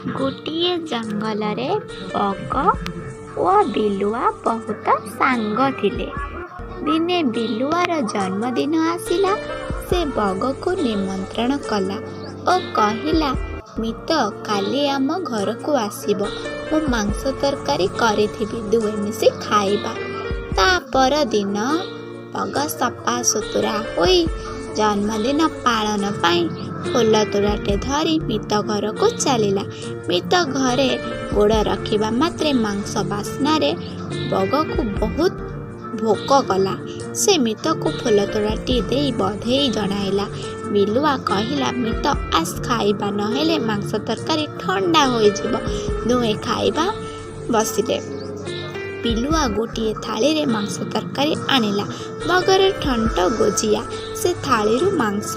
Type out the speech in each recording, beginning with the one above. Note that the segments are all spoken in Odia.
ଗୋଟିଏ ଜଙ୍ଗଲରେ ବଗ ଓ ବିଲୁଆ ବହୁତ ସାଙ୍ଗ ଥିଲେ। ଦିନେ ବିଲୁଆର ଜନ୍ମଦିନ ଆସିଲା। ସେ ବଗକୁ ନିମନ୍ତ୍ରଣ କଲା ଓ କହିଲା, ମିତ କାଲି ଆମ ଘରକୁ ଆସିବ। ମୁଁ ମାଂସ ତରକାରୀ କରିଥିବି, ଦୁହେଁ ମିଶି ଖାଇବା। ତା ପରଦିନ ବଗ ସଫା ସୁତୁରା ହୋଇ ଜନ୍ମଦିନ ପାଳନ ପାଇଁ ଫୁଲ ତୋଡ଼ାଟେ ଧରି ମିତ ଘରକୁ ଚାଲିଲା। ମିତ ଘରେ ଗୋଡ଼ ରଖିବା ମାତ୍ରେ ମାଂସ ବାସ୍ନାରେ ବଗକୁ ବହୁତ ଭୋକ କଲା। ସେ ମିତକୁ ଫୁଲ ତୋଡ଼ାଟି ଦେଇ ବଧେଇ ଜଣାଇଲା। ବିଲୁଆ କହିଲା, ମିତ ଆସ ଖାଇବା, ନହେଲେ ମାଂସ ତରକାରୀ ଥଣ୍ଡା ହୋଇଯିବ। ଦୁହେଁ ଖାଇବା ବସିଲେ। ବିଲୁଆ ଗୋଟିଏ ଥାଳିରେ ମାଂସ ତରକାରୀ ଆଣିଲା। ବଗର ଥଣ୍ଟ ଗୋଜିଆ, ସେ ଥାଳିରୁ ମାଂସ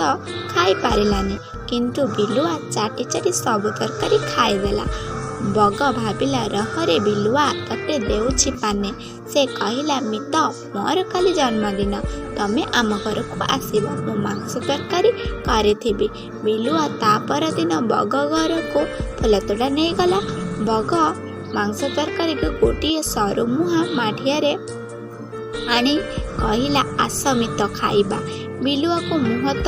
ଖାଇପାରିଲାନି। କିନ୍ତୁ ବିଲୁଆ ଚାଟି ଚାଟି ସବୁ ତରକାରୀ ଖାଇଦେଲା। ବଗ ଭାବିଲା, ରହରେ ବିଲୁଆ, ତତେ ଦେଉଛି ପାନେ। ସେ କହିଲା, ମିତ ମୋର କାଲି ଜନ୍ମଦିନ, ତମେ ଆମ ଘରକୁ ଆସିବ, ମୁଁ ମାଂସ ତରକାରୀ କରିଥିବି। ବିଲୁଆ ତା ପରଦିନ ବଗ ଘରକୁ ଫୁଲ ତୋଡ଼ା ନେଇଗଲା। ବଗ ମାଂସ ତରକାରୀକୁ ଗୋଟିଏ ସରୁ ମୁହାଁ ମାଠିଆରେ ଆଣି କହିଲା, ଆସ ମିତ ଖାଇବା। ବିଲୁଆକୁ ମୁହଁ ତ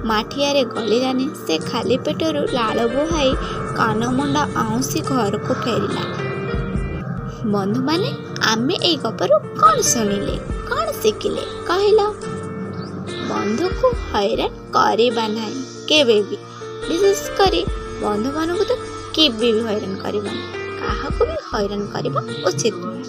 ମାଠିଆରେ ଗଳିଲାନି। ସେ ଖାଲି ପେଟରୁ ଲାଳ ବୁହାଇ କାନମୁଣ୍ଡ ଆଉଁସି ଘରକୁ ଫେରିଲା। ବନ୍ଧୁମାନେ, ଆମେ ଏଇ ଗପରୁ କ'ଣ ଶୁଣିଲେ, କ'ଣ ଶିଖିଲେ କହିଲ? ବନ୍ଧୁକୁ ହଇରାଣ କରିବା ନାହିଁ କେବେ ବି। ବିଶେଷ କରି ବନ୍ଧୁମାନଙ୍କୁ ତ କେବେ ବି ହଇରାଣ କରିବାନି। କାହାକୁ ବି ହଇରାଣ କରିବା ଉଚିତ ନୁହେଁ।